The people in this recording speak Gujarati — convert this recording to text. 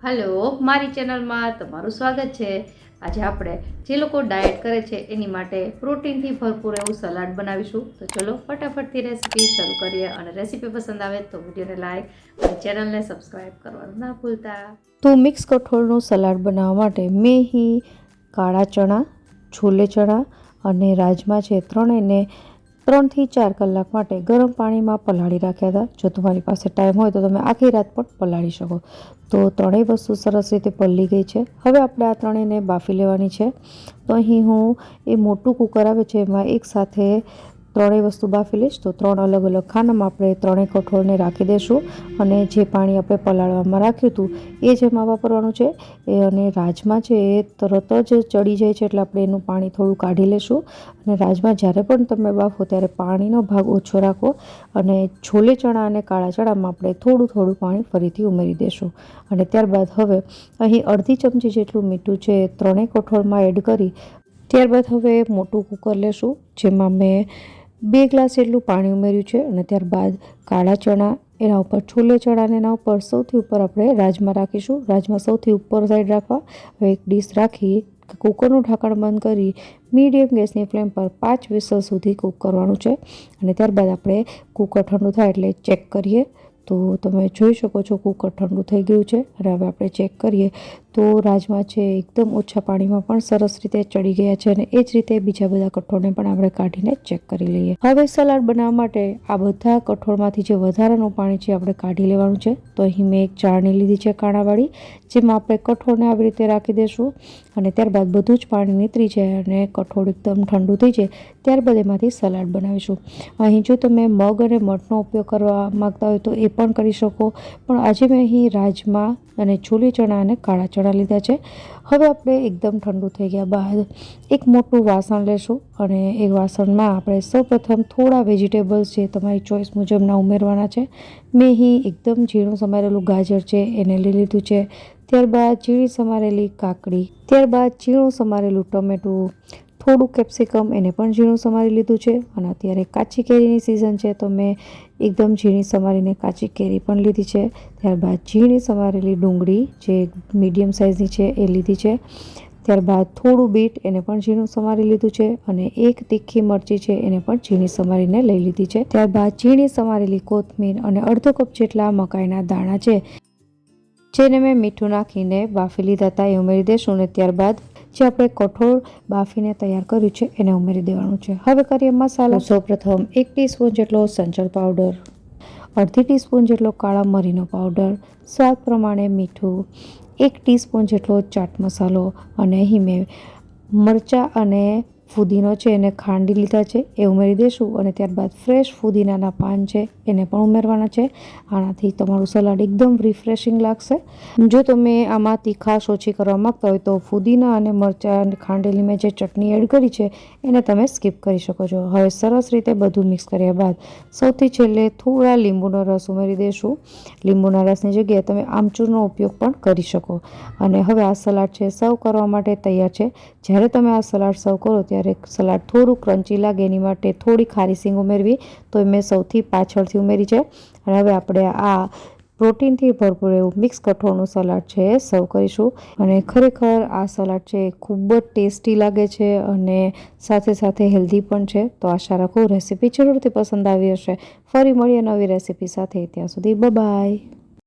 હલો, મારી ચેનલમાં તમારું સ્વાગત છે। આજે આપણે જે લોકો ડાયટ કરે છે એની માટે પ્રોટીનથી ભરપૂર એવું સલાડ બનાવીશું। તો ચલો ફટાફટથી રેસીપી શરૂ કરીએ અને રેસીપી પસંદ આવે તો વિડીયોને લાઈક અને ચેનલને સબસ્ક્રાઈબ કરવાનું ના ભૂલતા। તો મિક્સ કઠોળનું સલાડ બનાવવા માટે મેં અહીં કાળા ચણા, છોલે ચણા અને રાજમા છે ત્રણેયને 3 થી 4 કલાક માટે ગરમ પાણીમાં પલાળી રાખ્યા હતા। જો તમારી પાસે ટાઈમ હોય તો તમે આખી રાત પણ પલાળી શકો। તો ત્રણેય વસ્તુ સરસ રીતે પલળી ગઈ છે। હવે આપણે આ ત્રણેયને બાફી લેવાની છે। તો અહીં હું એ મોટું કુકર આવે છે એમાં એકસાથે ત્રણેય વસ્તુ બાફી લઈશ। તો 3 અલગ અલગ ખાનામાં આપણે ત્રણેય કઠોળને રાખી દઈશું અને જે પાણી આપણે પલાળવામાં રાખ્યું હતું એ જ એમાં વાપરવાનું છે। અને રાજમા છે એ તરત જ ચડી જાય છે એટલે આપણે એનું પાણી થોડું કાઢી લઈશું। અને રાજમા જ્યારે પણ તમે બાફો ત્યારે પાણીનો ભાગ ઓછો રાખો અને છોલે ચણા અને કાળા ચણામાં આપણે થોડું થોડું પાણી ફરીથી ઉમેરી દઈશું। અને ત્યારબાદ હવે અહીં અડધી ચમચી જેટલું મીઠું છે ત્રણેય કઠોળમાં એડ કરી ત્યારબાદ હવે મોટું કુકર લેશું જેમાં મેં 2 ગ્લાસ જેટલું પાણી ઉમેર્યું છે। અને ત્યારબાદ કાળા ચણા, એના ઉપર છોલે ચણા અને એના ઉપર સૌથી ઉપર આપણે રાજમા રાખીશું। રાજમા સૌથી ઉપર સાઈડ રાખવા। હવે એક ડીશ રાખી કુકરનું ઢાંકણ બંધ કરી મીડિયમ ગેસની ફ્લેમ પર 5 વિસલ સુધી કૂક કરવાનું છે। અને ત્યારબાદ આપણે કુકર ઠંડુ થાય એટલે ચેક કરીએ। તો તમે જોઈ શકો છો કુકર ઠંડુ થઈ ગયું છે અને હવે આપણે ચેક કરીએ તો રાજમા છે એકદમ ઓછા પાણીમાં પણ સરસ રીતે ચડી ગયા છે અને એ જ રીતે બીજા બધા કઠોળને પણ આપણે કાઢીને ચેક કરી લઈએ। હવે સલાડ બનાવવા માટે આ બધા કઠોળમાંથી જે વધારાનું પાણી છે આપણે કાઢી લેવાનું છે। તો અહીં મેં એક ચાળણી લીધી છે કાણાવાળી, જેમાં આપણે કઠોળને આવી રીતે રાખી દઈશું અને ત્યારબાદ બધું જ પાણી નીતરી જાય અને કઠોળ એકદમ ઠંડુ થઈ જાય ત્યારબાદ એમાંથી સલાડ બનાવીશું। અહીં જો તમે મગ અને મઠનો ઉપયોગ કરવા માંગતા હોય તો એ પણ કરી શકો, પણ આજે મેં અહીં રાજમા અને છોલે ચણા અને કાળા ચણા લીધા છે। હવે આપણે એકદમ ઠંડુ થઈ ગયા બાદ એક મોટું વાસણ લેશું અને એ વાસણમાં આપણે સૌપ્રથમ થોડા વેજીટેબલ્સ જે તમારી ચોઈસ મુજબના ઉમેરવાના છે। મેં અહીં એકદમ ઝીણું સમારેલું ગાજર છે એને લઈ લીધું છે, ત્યારબાદ ઝીણી સમારેલી કાકડી, ત્યારબાદ ઝીણું સમારેલું ટમેટું, થોડું કેપ્સિકમ એને પણ ઝીણું સમારી લીધું છે। અને અત્યારે કાચી કેરીની સિઝન છે તો મેં એકદમ ઝીણી સમારીને કાચી કેરી પણ લીધી છે। ત્યારબાદ ઝીણી સમારેલી ડુંગળી જે મીડિયમ સાઇઝની છે એ લીધી છે, ત્યારબાદ થોડું બીટ એને પણ ઝીણું સમારી લીધું છે અને એક તીખી મરચી છે એને પણ ઝીણી સમારીને લઈ લીધી છે। ત્યારબાદ ઝીણી સમારેલી કોથમીર અને અડધો કપ જેટલા મકાઈના દાણા છે જેને મેં મીઠું નાખીને બાફી લીધા હતા એ ઉમેરી દઈશું અને ત્યારબાદ જે આપણે કઠોળ બાફીને તૈયાર કર્યું છે એને ઉમેરી દેવાનું છે। હવે કરીએ મસાલો। સૌપ્રથમ 1 ટીસ્પૂન જેટલો સંચળ પાવડર, અડધી ટીસ્પૂન જેટલો કાળા મરીનો પાવડર, સ્વાદ પ્રમાણે મીઠું, 1 ટીસ્પૂન જેટલો ચાટ મસાલો અને અહીં મેં મરચાં અને ફુદીનો છે એને ખાંડી લીધા છે એ ઉમેરી દઈશું અને ત્યારબાદ ફ્રેશ ફુદીનાના પાન છે એને પણ ઉમેરવાના છે। આનાથી તમારું સલાડ એકદમ રિફ્રેશિંગ લાગશે। જો તમે આમાં તીખાશ ઓછી કરવા માંગતા હોય તો ફુદીના અને મરચાં ખાંડેલી મેં જે ચટણી એડ કરી છે એને તમે સ્કીપ કરી શકો છો। હવે સરસ રીતે બધું મિક્સ કર્યા બાદ સૌથી છેલ્લે થોડા લીંબુનો રસ ઉમેરી દઈશું। લીંબુના રસની જગ્યાએ તમે આમચૂરનો ઉપયોગ પણ કરી શકો। અને હવે આ સલાડ છે સર્વ કરવા માટે તૈયાર છે। જ્યારે તમે આ સલાડ સર્વ કરો ત્યારે સલાડ થોડું ક્રન્ચી લાગે એની માટે થોડી ખારી સિંગ ઉમેરવી, તો મેં સૌથી પાછળથી ઉમેરી છે। અને હવે આપણે આ પ્રોટીનથી ભરપૂર એવું મિક્સ કઠોળનું સલાડ છે એ સર્વ કરીશું અને ખરેખર આ સલાડ છે ખૂબ જ ટેસ્ટી લાગે છે અને સાથે સાથે હેલ્ધી પણ છે। તો આશા રાખું રેસીપી જરૂરથી પસંદ આવી હશે। ફરી મળીએ નવી રેસીપી સાથે, ત્યાં સુધી બાય બાય।